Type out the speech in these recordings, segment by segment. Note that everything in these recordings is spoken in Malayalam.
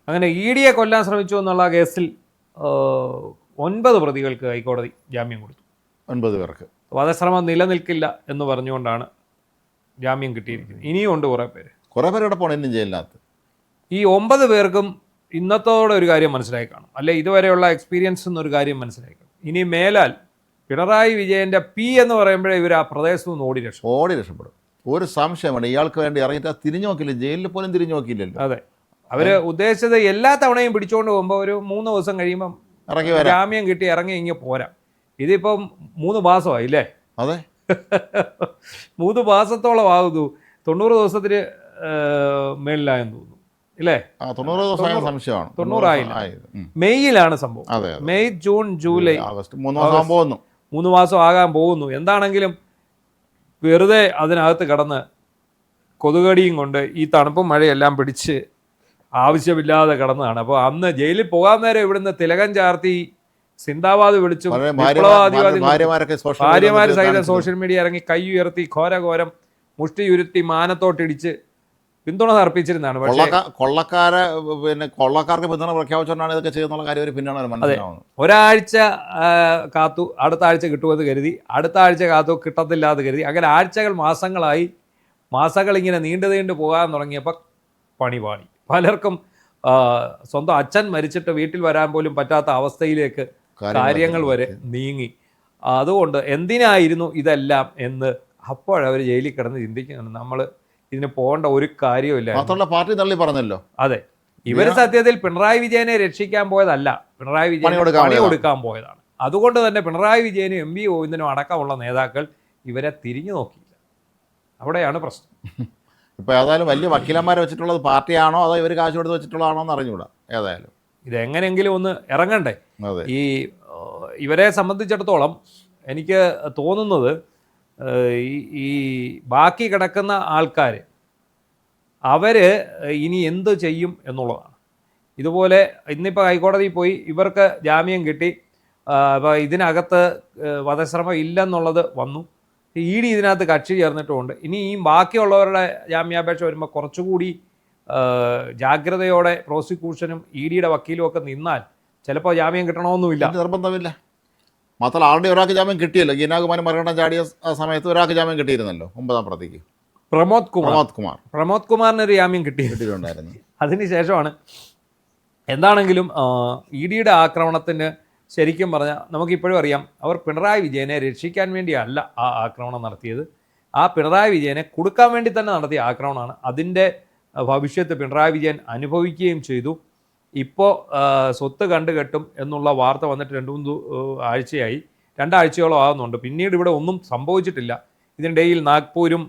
അങ്ങനെ ED കൊല്ലാൻ ശ്രമിച്ചു എന്നുള്ള കേസിൽ 9 പ്രതികൾക്ക് ഹൈക്കോടതി ജാമ്യം കൊടുത്തു. 9 പേർക്ക് വധശ്രമം നിലനിൽക്കില്ല എന്ന് പറഞ്ഞുകൊണ്ടാണ് ജാമ്യം കിട്ടിയിരിക്കുന്നത്. ഇനിയും ഉണ്ട് കുറേ പേരുടെ പോകണം ഇന്നും ജയിലിനകത്ത്. ഈ 9 പേർക്കും ഇന്നത്തോടെ ഒരു കാര്യം മനസ്സിലായി കാണും, അല്ലെ ഇതുവരെയുള്ള എക്സ്പീരിയൻസ് എന്നൊരു കാര്യം മനസ്സിലായി കാണും. ഇനി മേലാൽ പിണറായി വിജയൻ്റെ എന്ന് പറയുമ്പോഴേ ഇവർ ആ പ്രദേശത്ത് നിന്ന് ഓടി രക്ഷപ്പെടും. ഒരു സംശയമാണ്, ഇയാൾക്ക് വേണ്ടി ഇറങ്ങിയിട്ട് തിരിഞ്ഞു നോക്കില്ല, ജയിലിൽ പോലും തിരിഞ്ഞു നോക്കിയില്ലല്ലോ. അതെ, അവര് ഉദ്ദേശിച്ചത് എല്ലാ തവണയും പിടിച്ചുകൊണ്ട് പോകുമ്പോൾ ഒരു 3 ദിവസം കഴിയുമ്പം ജാമ്യം കിട്ടി ഇറങ്ങി ഇങ്ങനെ പോരാ. ഇതിപ്പം 3 മാസമായി അല്ലേ? അതെ, 3 മാസത്തോളം ആകുന്നു. 90 ദിവസത്തിന് മേളിലായെന്ന് തോന്നുന്നു ഇല്ലേ? 90 ദിവസം സംശയമാണ്. 90 ആയില്ല. മെയ്യിലാണ് സംഭവം. മെയ്, ജൂൺ, ജൂലൈ, ആഗസ്റ്റ് 3 മാസം ആകാൻ പോകുന്നു. എന്താണെങ്കിലും വെറുതെ അതിനകത്ത് കിടന്ന് കൊതുകടിയും കൊണ്ട് ഈ തണുപ്പും മഴയെല്ലാം പിടിച്ച് ആവശ്യമില്ലാതെ കിടന്നതാണ്. അപ്പോൾ അന്ന് ജയിലിൽ പോകാൻ നേരം ഇവിടുന്ന് തിലകം ചാർത്തി സിന്ദാബാദ് വിളിച്ചു ഭാര്യമാർ സഹിതം സോഷ്യൽ മീഡിയ ഇറങ്ങി കൈ ഉയർത്തി ഘോരഘോരം മുഷ്ടി ഉരുത്തി മാനത്തോട്ടിടിച്ച് പിന്തുണ അർപ്പിച്ചിരുന്നതാണ്. പക്ഷേ കൊള്ളക്കാർക്ക് പിന്തുണ പ്രഖ്യാപിച്ചുകൊണ്ടാണ് ഇതൊക്കെ ചെയ്യുന്നുള്ള കാര്യം പിന്നാണ് മനസ്സിലാവുന്നത്. ഒരാഴ്ച കാത്തു, അടുത്ത ആഴ്ച കിട്ടുമെന്ന് കരുതി, അടുത്ത ആഴ്ച കാത്തു, കിട്ടത്തില്ലാതെ കരുതി, അങ്ങനെ ആഴ്ചകൾ മാസങ്ങൾ ഇങ്ങനെ നീണ്ടു പോകാൻ തുടങ്ങിയപ്പോൾ പണി പാടി. പലർക്കും സ്വന്തം അച്ഛൻ മരിച്ചിട്ട് വീട്ടിൽ വരാൻ പോലും പറ്റാത്ത അവസ്ഥയിലേക്ക് കാര്യങ്ങൾ വരെ നീങ്ങി. അതുകൊണ്ട് എന്തിനായിരുന്നു ഇതെല്ലാം എന്ന് അപ്പോഴവർ ജയിലിൽ കിടന്ന് ചിന്തിക്കുന്നുണ്ട്. നമ്മൾ ഇതിന് പോകേണ്ട ഒരു കാര്യമില്ല. പാർട്ടി തള്ളി പറഞ്ഞല്ലോ. അതെ, ഇവർ സത്യത്തിൽ പിണറായി വിജയനെ രക്ഷിക്കാൻ പോയതല്ല, പിണറായി വിജയൻ പണി കൊടുക്കാൻ പോയതാണ്. അതുകൊണ്ട് തന്നെ പിണറായി വിജയനും MV ഗോവിന്ദനും അടക്കമുള്ള നേതാക്കൾ ഇവരെ തിരിഞ്ഞു നോക്കിയില്ല. അവിടെയാണ് പ്രശ്നം. ഇപ്പോൾ ഏതായാലും വലിയ വക്കീലന്മാരെ വെച്ചിട്ടുള്ളത് പാർട്ടിയാണോ അതോ ഇവർ കാശ് കൊടുത്ത് വെച്ചിട്ടുള്ളതാണോ എന്ന് അറിഞ്ഞുകൂടാ. ഏതായാലും ഇതെങ്ങനെയെങ്കിലും ഒന്ന് ഇറങ്ങണ്ടേ. ഈ ഇവരെ സംബന്ധിച്ചിടത്തോളം എനിക്ക് തോന്നുന്നത് ഈ ബാക്കി കിടക്കുന്ന ആൾക്കാർ അവർ ഇനി എന്ത് ചെയ്യും എന്നുള്ളതാണ്. ഇതുപോലെ ഇന്നിപ്പോൾ ഹൈക്കോടതിയിൽ പോയി ഇവർക്ക് ജാമ്യം കിട്ടി, അപ്പോൾ ഇതിനകത്ത് വധശ്രമം ഇല്ലെന്നുള്ളത് വന്നു. ED ഇതിനകത്ത് കക്ഷി ചേർന്നിട്ടുമുണ്ട്. ഇനി ഈ ബാക്കിയുള്ളവരുടെ ജാമ്യാപേക്ഷ വരുമ്പോൾ കുറച്ചുകൂടി ജാഗ്രതയോടെ പ്രോസിക്യൂഷനും EDയുടെ വക്കീലും ഒക്കെ നിന്നാൽ ചിലപ്പോൾ ജാമ്യം കിട്ടണമെന്നുമില്ല, നിർബന്ധമില്ല. മാത്രമല്ല ആളുടെ ഒരാൾക്ക് ജാമ്യം കിട്ടിയല്ലോ. ഗീനാകുമാരി മരണം ചാടിയ സമയത്ത് ഒരാൾക്ക് ജാമ്യം കിട്ടിയിരുന്നല്ലോ, 9ാം പ്രതിക്ക് പ്രമോദ് കുമാറിനൊരു ജാമ്യം കിട്ടിയിട്ടുണ്ടായിരുന്നു. അതിനുശേഷമാണ് എന്താണെങ്കിലും EDയുടെ ആക്രമണത്തിന് ശരിക്കും പറഞ്ഞാൽ നമുക്കിപ്പോഴും അറിയാം, അവർ പിണറായി വിജയനെ രക്ഷിക്കാൻ വേണ്ടിയല്ല ആ ആക്രമണം നടത്തിയത്. ആ പിണറായി വിജയനെ കൊടുക്കാൻ വേണ്ടി തന്നെ നടത്തിയ ആക്രമണമാണ്. അതിൻ്റെ ഭവിഷ്യത്ത് പിണറായി വിജയൻ അനുഭവിക്കുകയും ചെയ്തു. ഇപ്പോൾ സ്വത്ത് കണ്ടുകെട്ടും എന്നുള്ള വാർത്ത വന്നിട്ട് 2-3 ആഴ്ചയായി, 2 ആഴ്ചയോളം ആകുന്നുണ്ട്. പിന്നീട് ഇവിടെ ഒന്നും സംഭവിച്ചിട്ടില്ല. ഇതിനിടയിൽ നാഗ്പൂരും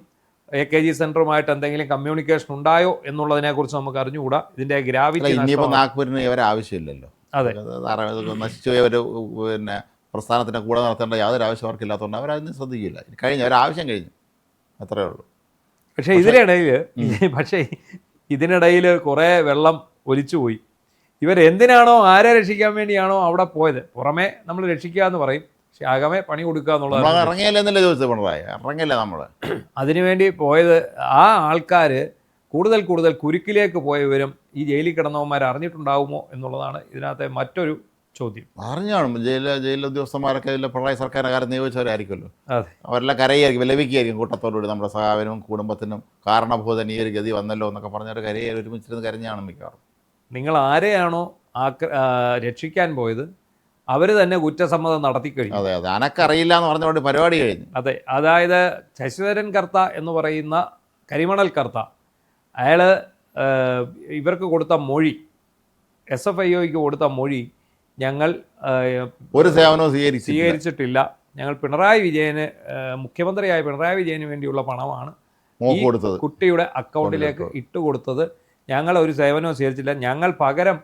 AKG സെൻറ്ററുമായിട്ട് എന്തെങ്കിലും കമ്മ്യൂണിക്കേഷൻ ഉണ്ടായോ എന്നുള്ളതിനെക്കുറിച്ച് നമുക്ക് അറിഞ്ഞുകൂടാ. ഇതിൻ്റെ ഗ്രാവിറ്റി നാഗ്പൂരിന് ഇവരെ ആവശ്യമില്ലല്ലോ. അതെ, നശിച്ചുപോയ ഒരു പ്രസ്ഥാനത്തിൻ്റെ കൂടെ നടത്തേണ്ട യാതൊരു ആവശ്യം അവർക്കില്ലാത്തതുകൊണ്ട് അവരതിന് ശ്രദ്ധിക്കില്ല. ഒരാവശ്യം കഴിഞ്ഞു, അത്രയേ ഉള്ളൂ. പക്ഷേ ഇതിനിടയിൽ കുറേ വെള്ളം ഒലിച്ചുപോയി. ഇവരെന്തിനാണോ ആരെ രക്ഷിക്കാൻ വേണ്ടിയാണോ അവിടെ പോയത്, പുറമേ നമ്മൾ രക്ഷിക്കുക എന്ന് പറയും, പക്ഷെ അകമേ പണി കൊടുക്കുക എന്നുള്ളത്. ഇറങ്ങിയല്ലേ ചോദിച്ചത് പിണറായി, ഇറങ്ങിയല്ലേ നമ്മൾ അതിനുവേണ്ടി പോയത്. ആ ആൾക്കാർ കൂടുതൽ കുരുക്കിലേക്ക് പോയവരും ഈ ജയിലിൽ കിടന്നവന്മാർ അറിഞ്ഞിട്ടുണ്ടാകുമോ എന്നുള്ളതാണ് ഇതിനകത്തെ മറ്റൊരു ചോദ്യം. അറിഞ്ഞാണ് ജയിലിലെ ഉദ്യോഗസ്ഥന്മാരൊക്കെ പിണറായി സർക്കാരിൻ്റെ കാര്യം നിയോഗിച്ചവരായിരിക്കുമല്ലോ. അവരെല്ലാം കരയായിരിക്കും, വിലപിക്കുകയായിരിക്കും കൂട്ടത്തോടുകൂടി. നമ്മുടെ സഹാവിനും കുടുംബത്തിനും കാരണഭൂതൻ ഈ ഒരു ഗതി വന്നല്ലോ എന്നൊക്കെ പറഞ്ഞൊരു കരയെ ഒരുമിച്ചിരുന്ന് കരഞ്ഞാണ് മിക്കവാറും. നിങ്ങൾ ആരെയാണോ രക്ഷിക്കാൻ പോയത് അവർ തന്നെ കുറ്റസമ്മതം നടത്തി കഴിഞ്ഞു. അതെ, അനക്കറിയില്ല എന്ന് പറഞ്ഞുകൊണ്ട് പരിപാടി കഴിഞ്ഞു. അതെ, അതായത് ശശിധരൻ കർത്ത എന്ന് പറയുന്ന കരിമണൽ കർത്ത, അയാൾ ഇവർക്ക് കൊടുത്ത മൊഴി, SFIOയ്ക്ക് കൊടുത്ത മൊഴി, ഞങ്ങൾ ഒരു സേവനവും സ്വീകരിച്ചിട്ടില്ല, ഞങ്ങൾ പിണറായി വിജയന്, മുഖ്യമന്ത്രിയായ പിണറായി വിജയന് വേണ്ടിയുള്ള പണമാണ് ഈ കുട്ടിയുടെ അക്കൗണ്ടിലേക്ക് ഇട്ടുകൊടുത്തത്, ഞങ്ങൾ ഒരു സേവനവും സ്വീകരിച്ചില്ല, ഞങ്ങൾ പകരം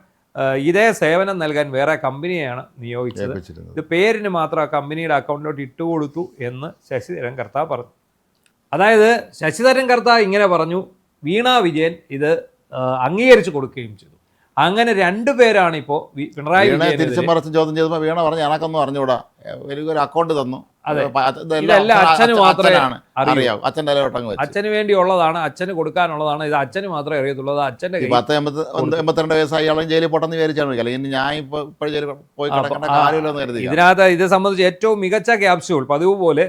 ഇതേ സേവനം നൽകാൻ വേറെ കമ്പനിയെയാണ് നിയോഗിച്ചത്, ഇത് പേരിന് മാത്രം ആ കമ്പനിയുടെ അക്കൗണ്ടിലോട്ട് ഇട്ടുകൊടുത്തു എന്ന് ശശിധരൻ കർത്ത പറഞ്ഞു. അതായത് ശശിധരൻ കർത്ത ഇങ്ങനെ പറഞ്ഞു, വീണ വിജയൻ ഇത് അംഗീകരിച്ചു കൊടുക്കുകയും ചെയ്തു. അങ്ങനെ 2 പേരാണ് ഇപ്പോൾ പിണറായി വിജയൻ തിരിച്ചും മറിച്ചും ചോദ്യം ചെയ്തപ്പോൾ വീണ പറഞ്ഞു എനക്കൊന്നും അറിഞ്ഞുകൂടാ, എനിക്കൊരു അക്കൗണ്ട് തന്നു, അതെ. ഇതെല്ലാം ഇതെല്ലാം അച്ഛന് മാത്രമേ അറിയൂ. അറിയാം. അച്ഛൻ്റെ തലവട്ടങ്ങ് വെച്ച് അച്ഛന് വേണ്ടിയുള്ളതാണ്, അച്ഛന് കൊടുക്കാനുള്ളതാണ്, ഇത് അച്ഛന് മാത്രമേ അറിയത്തുള്ളൂ. അത് അച്ഛൻ്റെ കയ്യിൽ 82 വയസ്സായി ആളും ജയിലിൽ പോട്ടെന്ന് വിചാരിച്ചാണ്. അല്ലെങ്കിൽ ഞാൻ ഇപ്പോൾ ജയിലിൽ പോയി കിടക്കേണ്ട കാര്യമില്ലെന്ന് കരുതി. ഇതിനകത്ത് ഇത് സംബന്ധിച്ച് ഏറ്റവും മികച്ച ക്യാപ്സ്യൂൾ പതിവ് പോലെ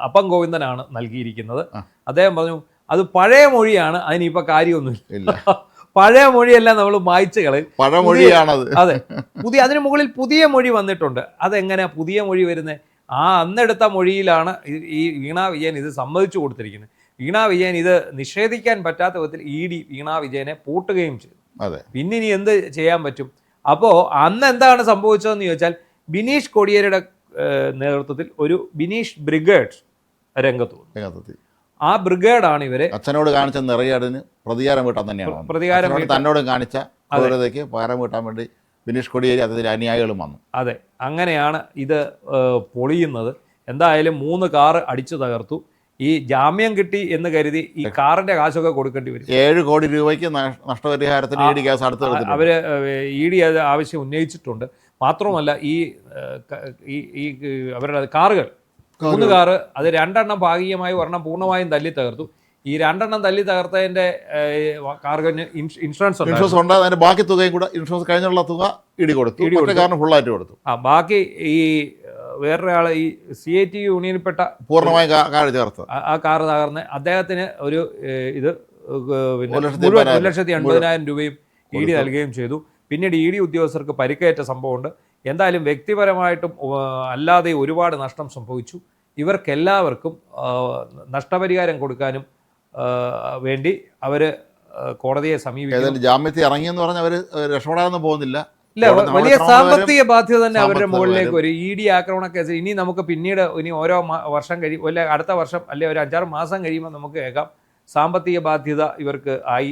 അപ്പം ഗോവിന്ദനാണ് നൽകിയിരിക്കുന്നത്. അദ്ദേഹം പറഞ്ഞു അത് പഴയ മൊഴിയാണ്, അതിനിപ്പോൾ കാര്യമൊന്നുമില്ല. പഴയ മൊഴിയെല്ലാം നമ്മൾ മായ്ച്ചു കളയും. പഴമൊഴിയാണത്. അതെ, അതിന് മുകളിൽ പുതിയ മൊഴി വന്നിട്ടുണ്ട്. അതെങ്ങനെ പുതിയ മൊഴി വരുന്നത്? അന്നെടുത്ത മൊഴിയിലാണ് ഈ വീണാ വിജയൻ ഇത് സമ്മതിച്ചു കൊടുത്തിരിക്കുന്നത്. വീണാ വിജയൻ ഇത് നിഷേധിക്കാൻ പറ്റാത്ത വിധത്തിൽ ED വീണാ വിജയനെ പൂട്ടുകയും ചെയ്തു. പിന്നെ ഇനി എന്ത് ചെയ്യാൻ പറ്റും? അപ്പോൾ അന്ന് എന്താണ് സംഭവിച്ചതെന്ന് ചോദിച്ചാൽ, ബിനീഷ് കൊടിയേരിയുടെ നേതൃത്വത്തിൽ ഒരു ബിനീഷ് ബ്രിഗേഡ് രംഗത്ത് വന്നു. ആ ബ്രിഗേഡാണ് ഇവരെ അച്ഛനോട് കാണിച്ച നിറയാടിന് പ്രതികാരം വീട്ടാൻ തന്നെയാണ്. തന്നോട് കാണിച്ച ക്രൂരതയ്ക്ക് പകരം വീട്ടാൻ വേണ്ടി ബിനീഷ് കൊടിയേരി അതിൽ അനുയായികളും വന്നു. അതെ, അങ്ങനെയാണ് ഇത് പൊളിയുന്നത്. എന്തായാലും 3 കാറ് അടിച്ചു തകർത്തു. ഈ ജാമ്യം കിട്ടി എന്ന് കരുതി ഈ കാറിന്റെ കാശൊക്കെ കൊടുക്കേണ്ടി വരും. 7 കോടി രൂപയ്ക്ക് നഷ്ടപരിഹാരത്തിന് ED കേസ് അടുത്ത് അവര് ED അത് ആവശ്യം ഉന്നയിച്ചിട്ടുണ്ട്. മാത്രമല്ല ഈ അവരുടെ കാറുകൾ 3 കാറ്, അത് 2 എണ്ണം ഭാഗികമായി, ഒരെണ്ണം പൂർണ്ണമായും തല്ലി തകർത്തു. ഈ 2 എണ്ണം തല്ലി തകർത്തതിന്റെ കാറുകളിന് ഇൻഷുറൻസ് ഉണ്ട്. അതിന്റെ ബാക്കി തുകയും കൂടെ ഇൻഷുറൻസ് കഴിഞ്ഞുള്ള തുക ED കൊടുത്തു. കാരണം ഫുള്ളായിട്ട് കൊടുത്തു. ബാക്കി ഈ വേറൊരാൾ ഈ CIT യൂണിയനിൽപ്പെട്ട പൂർണ്ണമായും കാർ ചേർത്ത് ആ കാറ് തകർന്ന് അദ്ദേഹത്തിന് ഒരു ഇത് 1,80,000 രൂപയും ED നൽകുകയും ചെയ്തു. പിന്നീട് ED ഉദ്യോഗസ്ഥർക്ക് പരിക്കേറ്റ സംഭവമുണ്ട്. എന്തായാലും വ്യക്തിപരമായിട്ടും അല്ലാതെ ഒരുപാട് നഷ്ടം സംഭവിച്ചു. ഇവർക്കെല്ലാവർക്കും നഷ്ടപരിഹാരം കൊടുക്കാനും വേണ്ടി അവർ കോടതിയെ സമീപിക്കും. ജാമ്യത്തിൽ ഇറങ്ങിയെന്ന് പറഞ്ഞാൽ അവർ രക്ഷപ്പെടാനൊന്നും പോകുന്നില്ല. ഇല്ല, വലിയ സാമ്പത്തിക ബാധ്യത തന്നെ അവരുടെ മുകളിലേക്ക് വരും. ED ആക്രമണ കേസ് ഇനി നമുക്ക് പിന്നീട് ഓരോ വർഷം കഴിയും, അല്ലെ അടുത്ത വർഷം, അല്ലെ ഒരു 5-6 മാസം കഴിയുമ്പോൾ നമുക്ക് കേൾക്കാം സാമ്പത്തിക ബാധ്യത ഇവർക്ക് ആയി,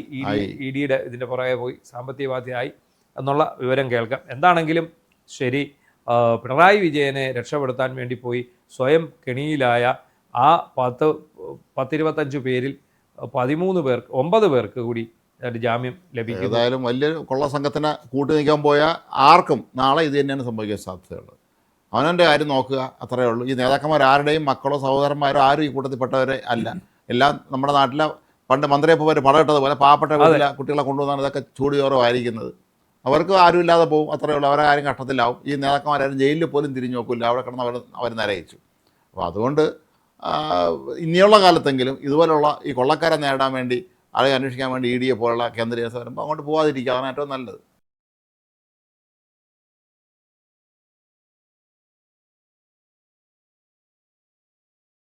EDയുടെ ഇതിൻ്റെ പുറകെ പോയി സാമ്പത്തിക ബാധ്യത ആയി എന്നുള്ള വിവരം കേൾക്കാം. എന്താണെങ്കിലും ശരി, പിണറായി വിജയനെ രക്ഷപ്പെടുത്താൻ വേണ്ടി പോയി സ്വയം കെണിയിലായ ആ 10-25 പേരിൽ 9 പേർക്ക് കൂടി ജാമ്യം ലഭിക്കും. ഏതായാലും വലിയൊരു കൊള്ള സംഘത്തിന് കൂട്ടി നിൽക്കാൻ പോയാൽ ആർക്കും നാളെ ഇത് തന്നെയാണ് സംഭവിക്കാൻ സാധ്യതയുള്ളത്. അവനവൻ്റെ കാര്യം നോക്കുക, അത്രയേ ഉള്ളൂ. ഈ നേതാക്കന്മാർ ആരുടെയും മക്കളോ സഹോദരന്മാരോ ആരും ഈ കൂട്ടത്തിൽപ്പെട്ടവരെ അല്ല. എല്ലാം നമ്മുടെ നാട്ടിലെ പണ്ട് മന്ത്രിയപ്പോൾ പടം ഇട്ടതുപോലെ പാവപ്പെട്ട കുട്ടികളെ കൊണ്ടുവന്നാണ് ഇതൊക്കെ ചൂടിയോറമായിരിക്കുന്നത്. അവർക്ക് ആരുമില്ലാതെ പോകും, അത്രയേ ഉള്ളൂ. അവരെ കാര്യം കഷ്ടത്തിലാവും. ഈ നേതാക്കന്മാരും ജയിലിൽ പോലും തിരിഞ്ഞു നോക്കില്ല, അവിടെ കിടന്ന് അവർ നിരയിച്ചു. അപ്പോൾ അതുകൊണ്ട് ഇനിയുള്ള കാലത്തെങ്കിലും ഇതുപോലുള്ള ഈ കൊള്ളക്കാരെ നേടാൻ വേണ്ടി, ആളെ അന്വേഷിക്കാൻ വേണ്ടി EDയെ പോലുള്ള കേന്ദ്രീയ വരുമ്പോൾ അങ്ങോട്ട് പോകാതിരിക്കുക, അതാണ് ഏറ്റവും നല്ലത്.